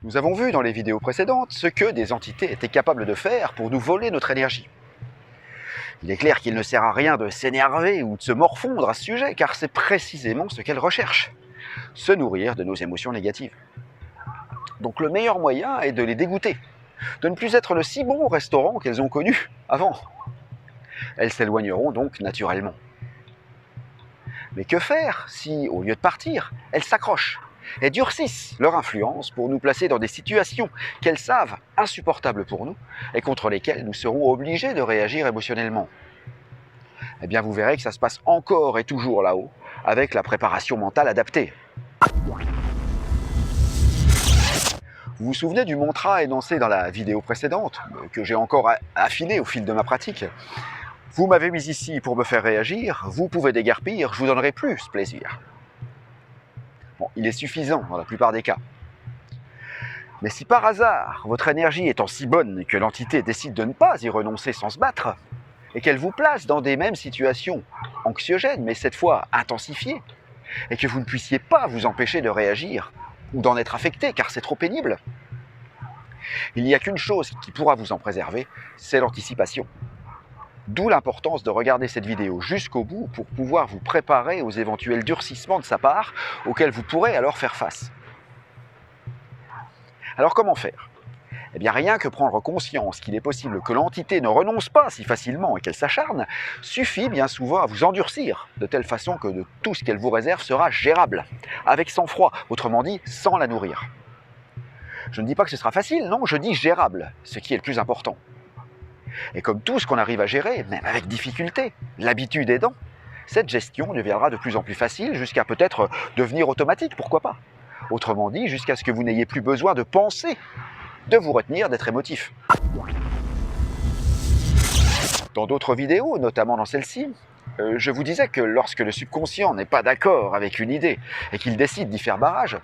Nous avons vu dans les vidéos précédentes ce que des entités étaient capables de faire pour nous voler notre énergie. Il est clair qu'il ne sert à rien de s'énerver ou de se morfondre à ce sujet, car c'est précisément ce qu'elles recherchent, se nourrir de nos émotions négatives. Donc le meilleur moyen est de les dégoûter, de ne plus être le si bon restaurant qu'elles ont connu avant. Elles s'éloigneront donc naturellement. Mais que faire si, au lieu de partir, elles s'accrochent et durcissent leur influence pour nous placer dans des situations qu'elles savent insupportables pour nous et contre lesquelles nous serons obligés de réagir émotionnellement? Eh bien, vous verrez que ça se passe encore et toujours là-haut, avec la préparation mentale adaptée. Vous vous souvenez du mantra énoncé dans la vidéo précédente, que j'ai encore affiné au fil de ma pratique? Vous m'avez mis ici pour me faire réagir, vous pouvez déguerpir, je vous donnerai plus plaisir. Bon, il est suffisant dans la plupart des cas. Mais si par hasard, votre énergie étant si bonne que l'entité décide de ne pas y renoncer sans se battre, et qu'elle vous place dans des mêmes situations anxiogènes, mais cette fois intensifiées, et que vous ne puissiez pas vous empêcher de réagir, ou d'en être affecté, car c'est trop pénible, il n'y a qu'une chose qui pourra vous en préserver, c'est l'anticipation. D'où l'importance de regarder cette vidéo jusqu'au bout pour pouvoir vous préparer aux éventuels durcissements de sa part auxquels vous pourrez alors faire face. Alors comment faire? Eh bien rien que prendre conscience qu'il est possible que l'entité ne renonce pas si facilement et qu'elle s'acharne, suffit bien souvent à vous endurcir, de telle façon que de tout ce qu'elle vous réserve sera gérable, avec sang-froid, autrement dit sans la nourrir. Je ne dis pas que ce sera facile, non, je dis gérable, ce qui est le plus important. Et comme tout ce qu'on arrive à gérer, même avec difficulté, l'habitude aidant, cette gestion deviendra de plus en plus facile jusqu'à peut-être devenir automatique, pourquoi pas. Autrement dit, jusqu'à ce que vous n'ayez plus besoin de penser, de vous retenir d'être émotif. Dans d'autres vidéos, notamment dans celle-ci, je vous disais que lorsque le subconscient n'est pas d'accord avec une idée et qu'il décide d'y faire barrage,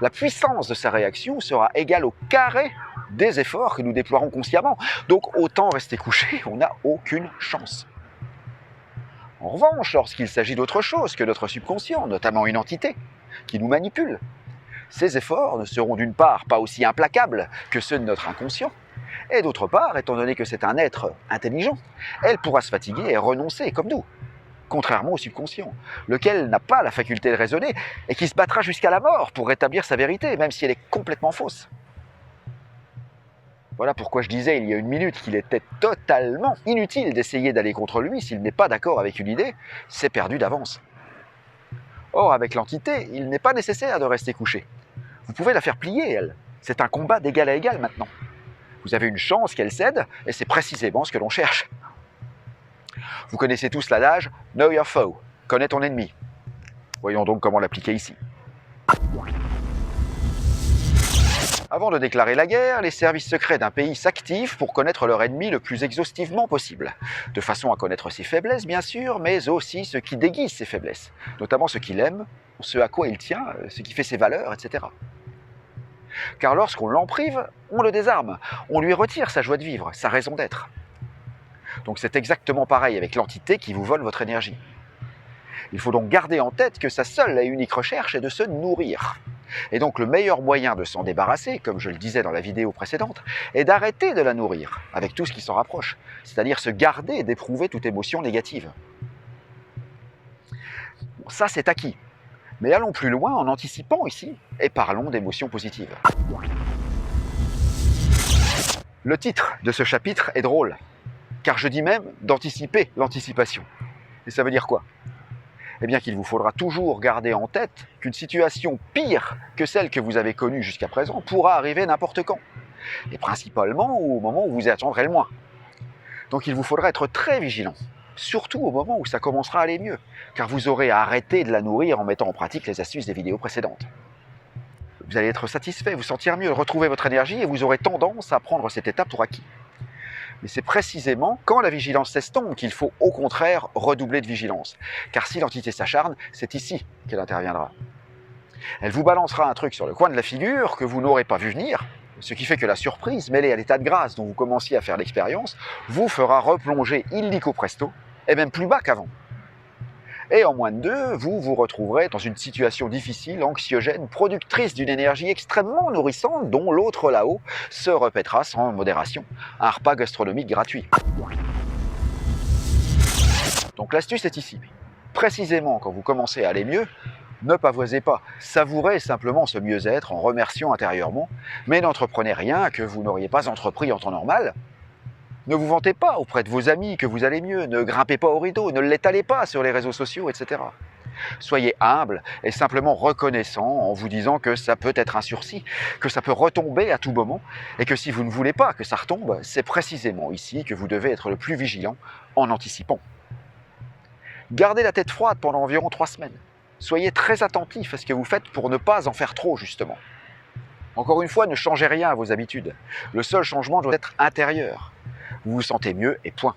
la puissance de sa réaction sera égale au carré des efforts que nous déploierons consciemment. Donc autant rester couché, on n'a aucune chance. En revanche, lorsqu'il s'agit d'autre chose que notre subconscient, notamment une entité qui nous manipule, ces efforts ne seront d'une part pas aussi implacables que ceux de notre inconscient, et d'autre part, étant donné que c'est un être intelligent, elle pourra se fatiguer et renoncer comme nous, contrairement au subconscient, lequel n'a pas la faculté de raisonner et qui se battra jusqu'à la mort pour rétablir sa vérité, même si elle est complètement fausse. Voilà pourquoi je disais il y a une minute qu'il était totalement inutile d'essayer d'aller contre lui s'il n'est pas d'accord avec une idée, c'est perdu d'avance. Or, avec l'entité, il n'est pas nécessaire de rester couché. Vous pouvez la faire plier, elle. C'est un combat d'égal à égal maintenant. Vous avez une chance qu'elle cède, et c'est précisément ce que l'on cherche. Vous connaissez tous l'adage « Know your foe », connais ton ennemi. Voyons donc comment l'appliquer ici. Avant de déclarer la guerre, les services secrets d'un pays s'activent pour connaître leur ennemi le plus exhaustivement possible, de façon à connaître ses faiblesses bien sûr, mais aussi ce qui déguise ses faiblesses, notamment ce qu'il aime, ce à quoi il tient, ce qui fait ses valeurs, etc. Car lorsqu'on l'en prive, on le désarme, on lui retire sa joie de vivre, sa raison d'être. Donc c'est exactement pareil avec l'entité qui vous vole votre énergie. Il faut donc garder en tête que sa seule et unique recherche est de se nourrir. Et donc le meilleur moyen de s'en débarrasser, comme je le disais dans la vidéo précédente, est d'arrêter de la nourrir, avec tout ce qui s'en rapproche, c'est-à-dire se garder d'éprouver toute émotion négative. Bon, ça c'est acquis. Mais allons plus loin en anticipant ici, et parlons d'émotions positives. Le titre de ce chapitre est drôle, car je dis même d'anticiper l'anticipation. Et ça veut dire quoi? Eh bien qu'il vous faudra toujours garder en tête qu'une situation pire que celle que vous avez connue jusqu'à présent pourra arriver n'importe quand, et principalement au moment où vous y attendrez le moins. Donc il vous faudra être très vigilant, surtout au moment où ça commencera à aller mieux, car vous aurez à arrêter de la nourrir en mettant en pratique les astuces des vidéos précédentes. Vous allez être satisfait, vous sentir mieux, retrouver votre énergie, et vous aurez tendance à prendre cette étape pour acquis. Mais c'est précisément quand la vigilance s'estompe qu'il faut au contraire redoubler de vigilance. Car si l'entité s'acharne, c'est ici qu'elle interviendra. Elle vous balancera un truc sur le coin de la figure que vous n'aurez pas vu venir, ce qui fait que la surprise, mêlée à l'état de grâce dont vous commenciez à faire l'expérience, vous fera replonger illico presto, et même plus bas qu'avant. Et en moins de 2, vous vous retrouverez dans une situation difficile, anxiogène, productrice d'une énergie extrêmement nourrissante dont l'autre là-haut se répétera sans modération. Un repas gastronomique gratuit. Donc l'astuce est ici. Précisément quand vous commencez à aller mieux, ne pavoisez pas, savourez simplement ce mieux-être en remerciant intérieurement, mais n'entreprenez rien que vous n'auriez pas entrepris en temps normal. Ne vous vantez pas auprès de vos amis que vous allez mieux, ne grimpez pas au rideau, ne l'étalez pas sur les réseaux sociaux, etc. Soyez humble et simplement reconnaissant en vous disant que ça peut être un sursis, que ça peut retomber à tout moment, et que si vous ne voulez pas que ça retombe, c'est précisément ici que vous devez être le plus vigilant en anticipant. Gardez la tête froide pendant environ 3 semaines. Soyez très attentif à ce que vous faites pour ne pas en faire trop, justement. Encore une fois, ne changez rien à vos habitudes. Le seul changement doit être intérieur. Vous vous sentez mieux et point.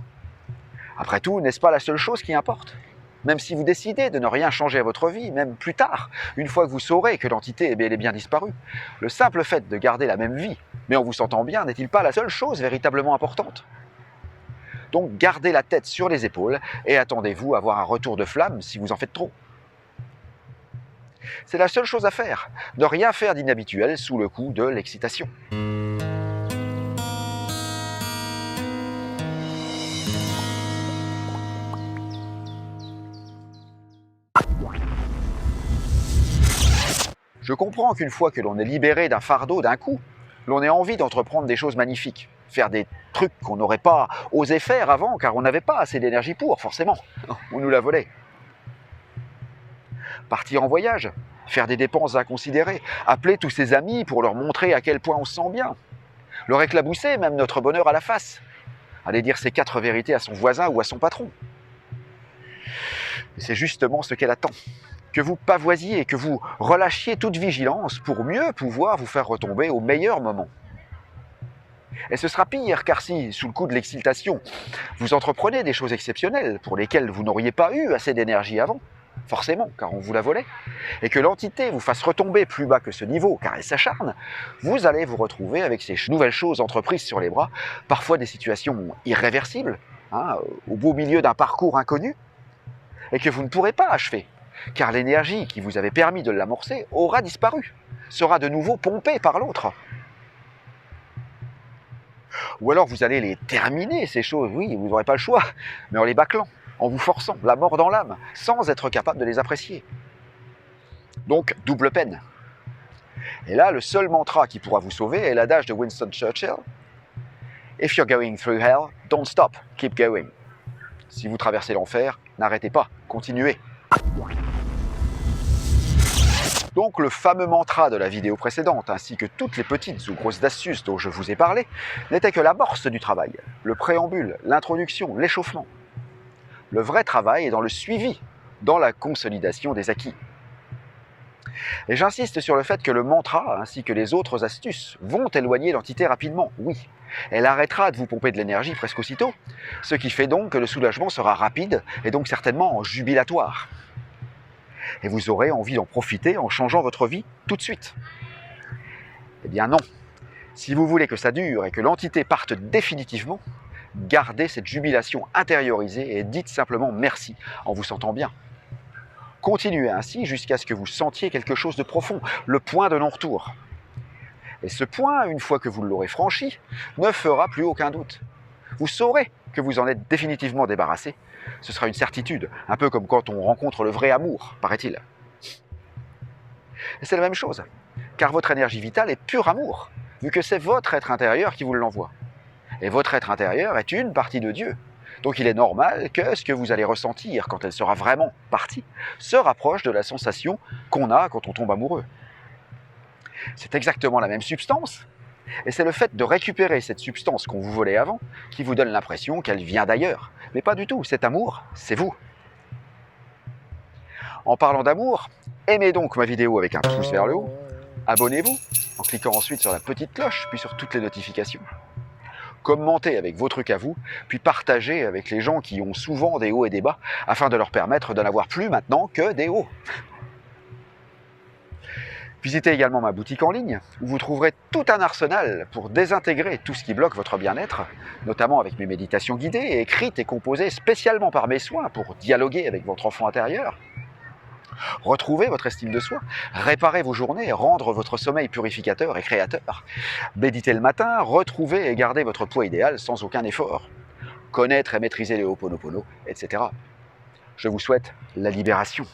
Après tout, n'est-ce pas la seule chose qui importe? Même si vous décidez de ne rien changer à votre vie, même plus tard, une fois que vous saurez que l'entité est bel et bien disparue, le simple fait de garder la même vie, mais en vous sentant bien, n'est-il pas la seule chose véritablement importante? Donc gardez la tête sur les épaules et attendez-vous à avoir un retour de flamme si vous en faites trop. C'est la seule chose à faire, ne rien faire d'inhabituel sous le coup de l'excitation. Je comprends qu'une fois que l'on est libéré d'un fardeau d'un coup, l'on ait envie d'entreprendre des choses magnifiques, faire des trucs qu'on n'aurait pas osé faire avant car on n'avait pas assez d'énergie pour, forcément, on nous l'a volé. Partir en voyage, faire des dépenses inconsidérées, appeler tous ses amis pour leur montrer à quel point on se sent bien, leur éclabousser même notre bonheur à la face, aller dire ses 4 vérités à son voisin ou à son patron. Et c'est justement ce qu'elle attend, que vous pavoisiez et que vous relâchiez toute vigilance pour mieux pouvoir vous faire retomber au meilleur moment. Et ce sera pire, car si, sous le coup de l'excitation, vous entreprenez des choses exceptionnelles pour lesquelles vous n'auriez pas eu assez d'énergie avant, forcément, car on vous la volait, et que l'entité vous fasse retomber plus bas que ce niveau, car elle s'acharne, vous allez vous retrouver avec ces nouvelles choses entreprises sur les bras, parfois des situations irréversibles, au beau milieu d'un parcours inconnu, et que vous ne pourrez pas achever, car l'énergie qui vous avait permis de l'amorcer aura disparu, sera de nouveau pompée par l'autre. Ou alors vous allez les terminer, ces choses, oui, vous n'aurez pas le choix, mais en les bâclant, en vous forçant, la mort dans l'âme, sans être capable de les apprécier. Donc, double peine. Et là, le seul mantra qui pourra vous sauver est l'adage de Winston Churchill. If you're going through hell, don't stop, keep going. Si vous traversez l'enfer, n'arrêtez pas, continuez. Donc le fameux mantra de la vidéo précédente, ainsi que toutes les petites ou grosses astuces dont je vous ai parlé, n'était que l'amorce du travail, le préambule, l'introduction, l'échauffement. Le vrai travail est dans le suivi, dans la consolidation des acquis. Et j'insiste sur le fait que le mantra, ainsi que les autres astuces, vont éloigner l'entité rapidement, oui. Elle arrêtera de vous pomper de l'énergie presque aussitôt, ce qui fait donc que le soulagement sera rapide et donc certainement jubilatoire. Et vous aurez envie d'en profiter en changeant votre vie tout de suite. Eh bien non. Si vous voulez que ça dure et que l'entité parte définitivement, gardez cette jubilation intériorisée et dites simplement merci en vous sentant bien. Continuez ainsi jusqu'à ce que vous sentiez quelque chose de profond, le point de non-retour. Et ce point, une fois que vous l'aurez franchi, ne fera plus aucun doute. Vous saurez que vous en êtes définitivement débarrassé. Ce sera une certitude, un peu comme quand on rencontre le vrai amour, paraît-il. Et c'est la même chose, car votre énergie vitale est pur amour, vu que c'est votre être intérieur qui vous l'envoie. Et votre être intérieur est une partie de Dieu. Donc il est normal que ce que vous allez ressentir quand elle sera vraiment partie se rapproche de la sensation qu'on a quand on tombe amoureux. C'est exactement la même substance, et c'est le fait de récupérer cette substance qu'on vous volait avant qui vous donne l'impression qu'elle vient d'ailleurs. Mais pas du tout, cet amour, c'est vous. En parlant d'amour, aimez donc ma vidéo avec un pouce vers le haut, abonnez-vous en cliquant ensuite sur la petite cloche, puis sur toutes les notifications. Commentez avec vos trucs à vous, puis partagez avec les gens qui ont souvent des hauts et des bas, afin de leur permettre d'en avoir plus maintenant que des hauts. Visitez également ma boutique en ligne où vous trouverez tout un arsenal pour désintégrer tout ce qui bloque votre bien-être, notamment avec mes méditations guidées, écrites et composées spécialement par mes soins pour dialoguer avec votre enfant intérieur. Retrouver votre estime de soi, réparer vos journées, rendre votre sommeil purificateur et créateur, méditer le matin, retrouver et garder votre poids idéal sans aucun effort, connaître et maîtriser les Ho'oponopono, etc. Je vous souhaite la libération.